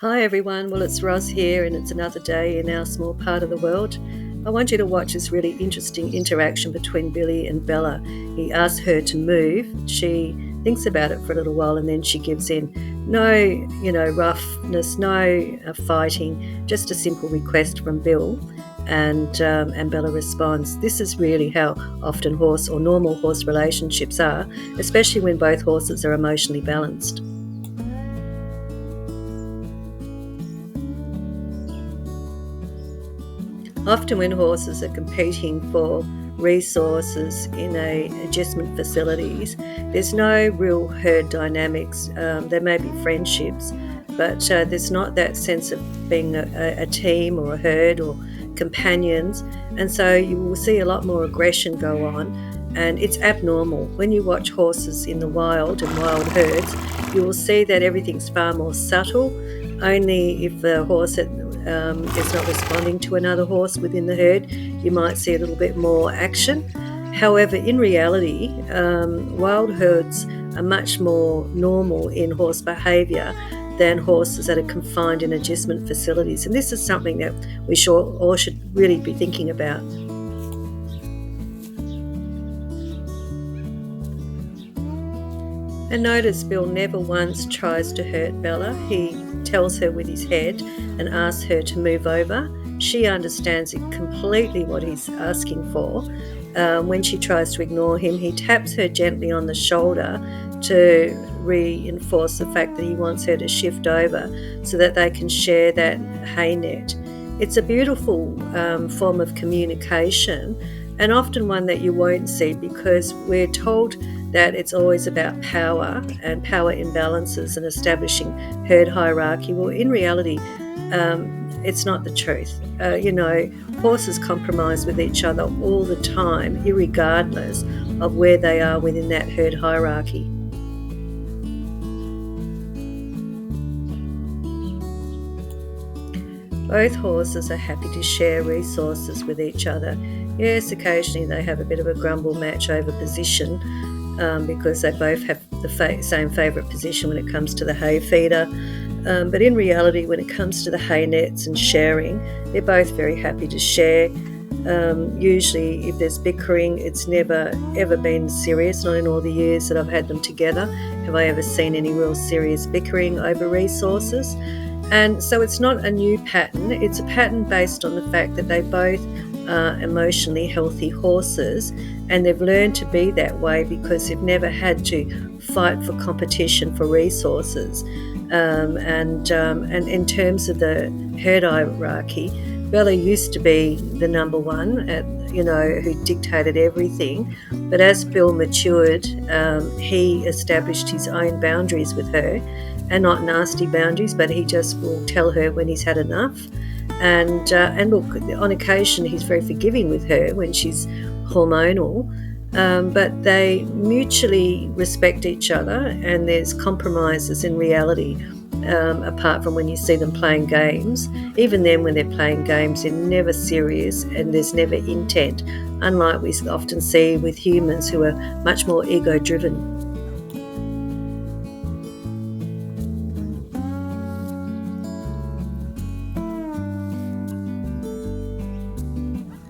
Hi everyone, well it's Roz here and it's another day in our small part of the world. I want you to watch this really interesting interaction between Billy and Bella. He asks her to move, she thinks about it for a little while and then she gives in. No, roughness, no fighting, just a simple request from Bill. And Bella responds. This is really how often horse or normal horse relationships are, especially when both horses are emotionally balanced. Often when horses are competing for resources in adjustment facilities, there's no real herd dynamics. There may be friendships, but there's not that sense of being a team or a herd or companions. And so you will see a lot more aggression go on, and it's abnormal. When you watch horses in the wild and wild herds, you will see that everything's far more subtle. Only if the horse is not responding to another horse within the herd, you might see a little bit more action. However, in reality, wild herds are much more normal in horse behaviour than horses that are confined in adjustment facilities. And this is something that we all should really be thinking about. And notice Bill never once tries to hurt Bella. He tells her with his head and asks her to move over. She understands it completely what he's asking for. When she tries to ignore him, he taps her gently on the shoulder to reinforce the fact that he wants her to shift over so that they can share that hay net. It's a beautiful form of communication, and often one that you won't see because we're told that it's always about power and power imbalances and establishing herd hierarchy. Well, in reality, it's not the truth. Horses compromise with each other all the time, irregardless of where they are within that herd hierarchy. Both horses are happy to share resources with each other. Yes, occasionally they have a bit of a grumble match over position because they both have the same favourite position when it comes to the hay feeder. But in reality, when it comes to the hay nets and sharing, they're both very happy to share. Usually, if there's bickering, it's never ever been serious. Not in all the years that I've had them together have I ever seen any real serious bickering over resources. And so it's not a new pattern. It's a pattern based on the fact that they both are emotionally healthy horses, and they've learned to be that way because they've never had to fight for competition for resources. And in terms of the herd hierarchy, Bella used to be the number one, who dictated everything. But as Bill matured, he established his own boundaries with her, and not nasty boundaries, but he just will tell her when he's had enough. And look, on occasion he's very forgiving with her when she's hormonal, but they mutually respect each other, and there's compromises in reality. Apart from when you see them playing games. Even then, when they're playing games, they're never serious and there's never intent, unlike we often see with humans who are much more ego-driven.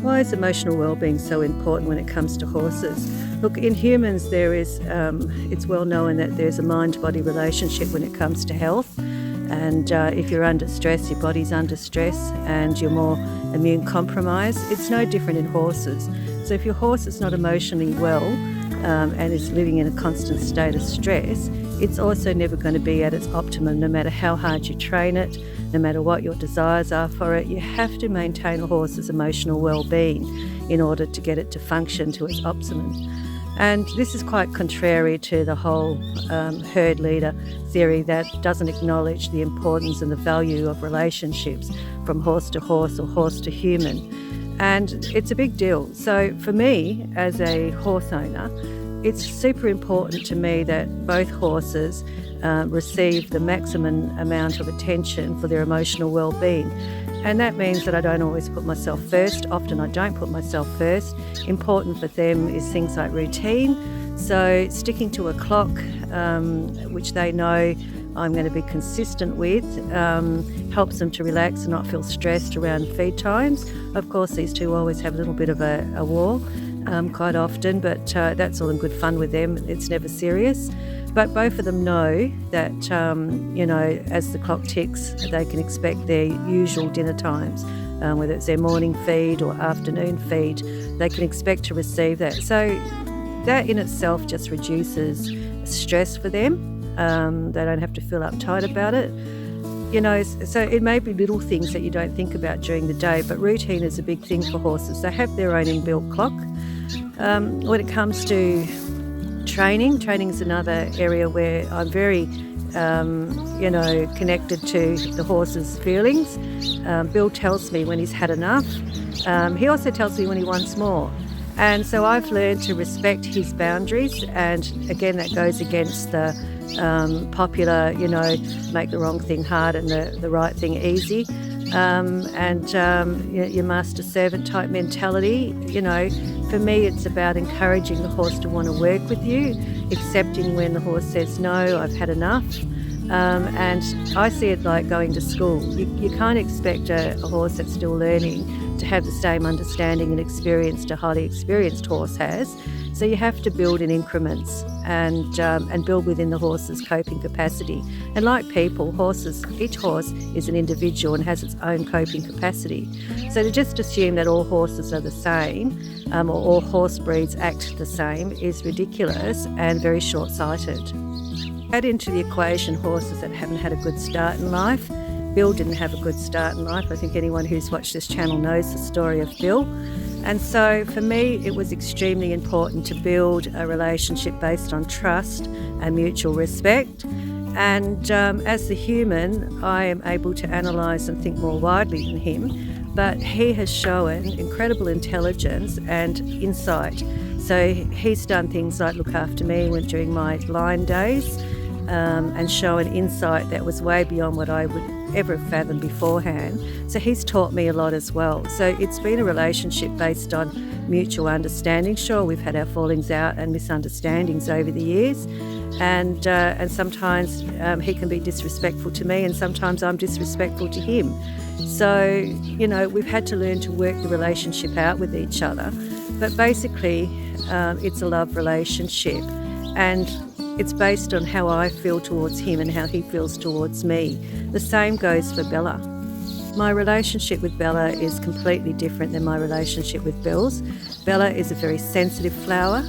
Why is emotional well-being so important when it comes to horses? Look, in humans there is, it's well known that there's a mind-body relationship when it comes to health, and if you're under stress, your body's under stress and you're more immune compromised. It's no different in horses. So if your horse is not emotionally well and is living in a constant state of stress, it's also never going to be at its optimum, no matter how hard you train it, no matter what your desires are for it. You have to maintain a horse's emotional well-being in order to get it to function to its optimum. And this is quite contrary to the whole herd leader theory that doesn't acknowledge the importance and the value of relationships from horse to horse or horse to human. And it's a big deal. So for me, as a horse owner, it's super important to me that both horses receive the maximum amount of attention for their emotional well-being. And that means that I don't always put myself first. Often I don't put myself first. Important for them is things like routine. So sticking to a clock, which they know I'm going to be consistent with, helps them to relax and not feel stressed around feed times. Of course, these two always have a little bit of a war quite often, but that's all in good fun with them. It's never serious. But both of them know that, as the clock ticks, they can expect their usual dinner times, whether it's their morning feed or afternoon feed, they can expect to receive that. So that in itself just reduces stress for them. They don't have to feel uptight about it. So it may be little things that you don't think about during the day, but routine is a big thing for horses. They have their own inbuilt clock. When it comes to training is another area where I'm very, connected to the horse's feelings. Bill tells me when he's had enough. He also tells me when he wants more. And so I've learned to respect his boundaries. And again, that goes against the popular, make the wrong thing hard and the right thing easy. Your master-servant type mentality. For me, it's about encouraging the horse to want to work with you, accepting when the horse says, no, I've had enough. And I see it like going to school. You can't expect a horse that's still learning to have the same understanding and experience a highly experienced horse has. So you have to build in increments and build within the horse's coping capacity. And like people, each horse is an individual and has its own coping capacity. So to just assume that all horses are the same or all horse breeds act the same is ridiculous and very short-sighted. Add into the equation horses that haven't had a good start in life. Bill didn't have a good start in life. I think anyone who's watched this channel knows the story of Bill. And so for me, it was extremely important to build a relationship based on trust and mutual respect. And as the human, I am able to analyse and think more widely than him, but he has shown incredible intelligence and insight. So he's done things like look after me during my line days and show an insight that was way beyond what I would ever have fathomed beforehand. So he's taught me a lot as well. So it's been a relationship based on mutual understanding. Sure, we've had our fallings out and misunderstandings over the years, and sometimes he can be disrespectful to me, and sometimes I'm disrespectful to him. So we've had to learn to work the relationship out with each other. But basically, it's a love relationship, and it's based on how I feel towards him and how he feels towards me. The same goes for Bella. My relationship with Bella is completely different than my relationship with Bill's. Bella is a very sensitive flower.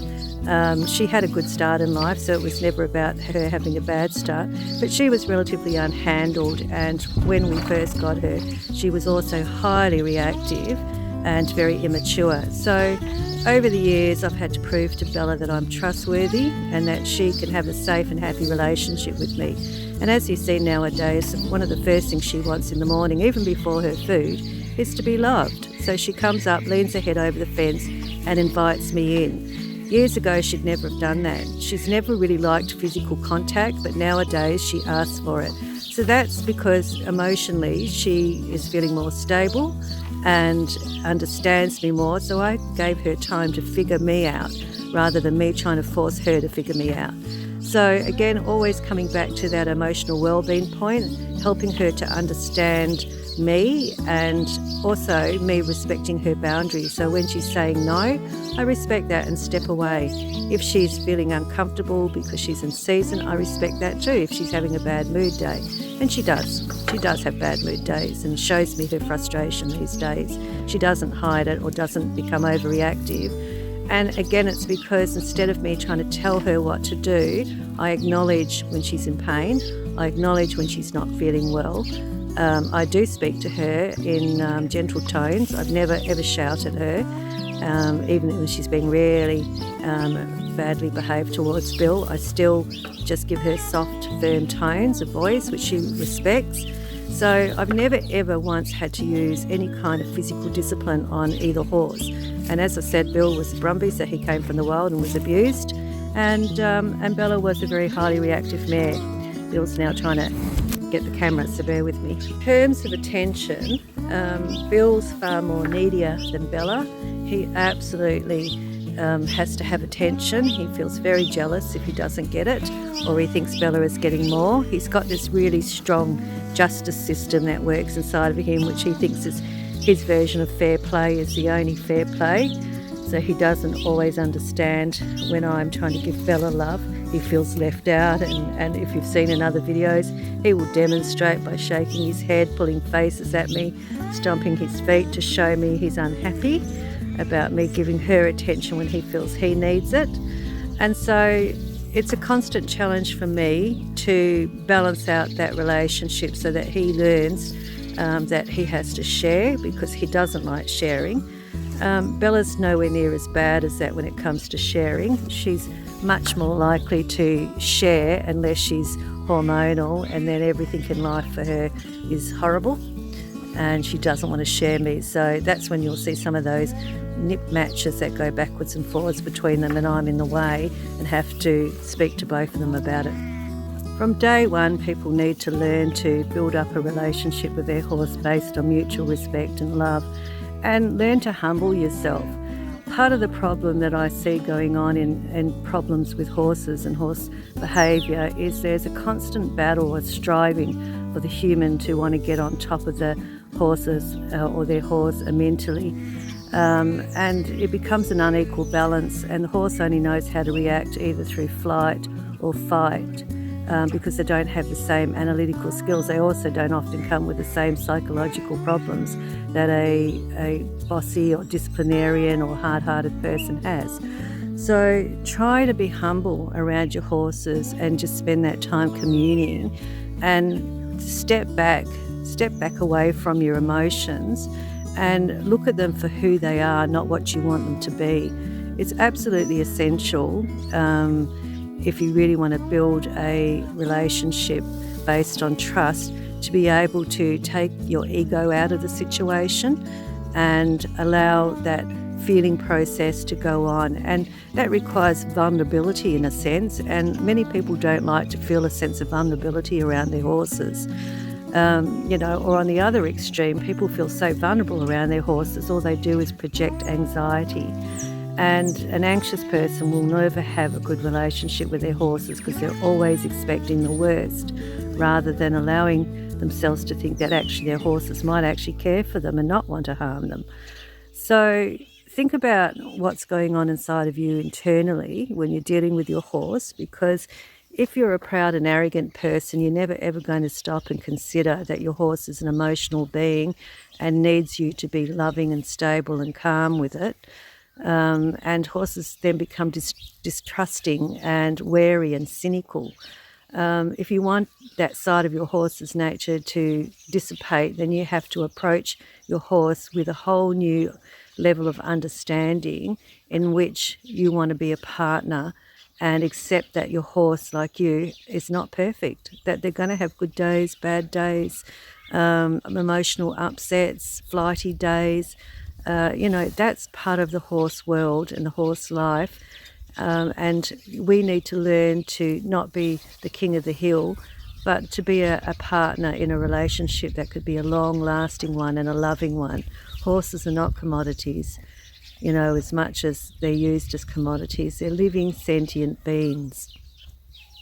She had a good start in life, so it was never about her having a bad start, but she was relatively unhandled, and when we first got her, she was also highly reactive and very immature. So over the years, I've had to prove to Bella that I'm trustworthy and that she can have a safe and happy relationship with me. And as you see nowadays, one of the first things she wants in the morning, even before her food, is to be loved. So she comes up, leans her head over the fence and invites me in. Years ago, she'd never have done that. She's never really liked physical contact, but nowadays she asks for it. So that's because emotionally she is feeling more stable and understands me more, so I gave her time to figure me out rather than me trying to force her to figure me out. So again, always coming back to that emotional well-being point, helping her to understand me and also me respecting her boundaries. So when she's saying no, I respect that and step away. If she's feeling uncomfortable because she's in season, I respect that too. If she's having a bad mood day, and she does have bad mood days and shows me her frustration these days. She doesn't hide it or doesn't become overreactive. And again, it's because instead of me trying to tell her what to do, I acknowledge when she's in pain, I acknowledge when she's not feeling well. I do speak to her in gentle tones. I've never ever shouted at her, even when she's been really badly behaved towards Bill. I still just give her soft, firm tones of voice, which she respects. So I've never ever once had to use any kind of physical discipline on either horse. And as I said, Bill was a Brumby, so he came from the wild and was abused. And Bella was a very highly reactive mare. Bill's now trying to get the camera, so bear with me. In terms of attention, Bill's far more needier than Bella. He absolutely has to have attention. He feels very jealous if he doesn't get it, or he thinks Bella is getting more. He's got this really strong justice system that works inside of him, which he thinks is his version of fair play is the only fair play. So he doesn't always understand when I'm trying to give Bella love. He feels left out, and if you've seen in other videos, he will demonstrate by shaking his head, pulling faces at me, stomping his feet to show me he's unhappy about me giving her attention when he feels he needs it. And so it's a constant challenge for me to balance out that relationship so that he learns that he has to share, because he doesn't like sharing. Bella's nowhere near as bad as that when it comes to sharing. She's much more likely to share unless she's hormonal, and then everything in life for her is horrible and she doesn't want to share me. So that's when you'll see some of those nip matches that go backwards and forwards between them, and I'm in the way and have to speak to both of them about it. From day one, people need to learn to build up a relationship with their horse based on mutual respect and love, and learn to humble yourself. Part of the problem that I see going on in problems with horses and horse behaviour is there's a constant battle or striving for the human to want to get on top of the horses or their horse mentally. And it becomes an unequal balance, and the horse only knows how to react either through flight or fight. Because they don't have the same analytical skills. They also don't often come with the same psychological problems that a bossy or disciplinarian or hard-hearted person has. So try to be humble around your horses and just spend that time communing, and step back away from your emotions and look at them for who they are, not what you want them to be. It's absolutely essential if you really want to build a relationship based on trust, to be able to take your ego out of the situation and allow that feeling process to go on. And that requires vulnerability in a sense, and many people don't like to feel a sense of vulnerability around their horses. Or on the other extreme, people feel so vulnerable around their horses, all they do is project anxiety. And an anxious person will never have a good relationship with their horses, because they're always expecting the worst, rather than allowing themselves to think that actually their horses might actually care for them and not want to harm them. So think about what's going on inside of you internally when you're dealing with your horse, because if you're a proud and arrogant person, you're never ever going to stop and consider that your horse is an emotional being and needs you to be loving and stable and calm with it. And horses then become distrusting and wary and cynical. If you want that side of your horse's nature to dissipate, then you have to approach your horse with a whole new level of understanding, in which you want to be a partner and accept that your horse, like you, is not perfect, that they're going to have good days, bad days, emotional upsets, flighty days. That's part of the horse world and the horse life. And we need to learn to not be the king of the hill, but to be a partner in a relationship that could be a long-lasting one and a loving one. Horses are not commodities, as much as they're used as commodities. They're living, sentient beings.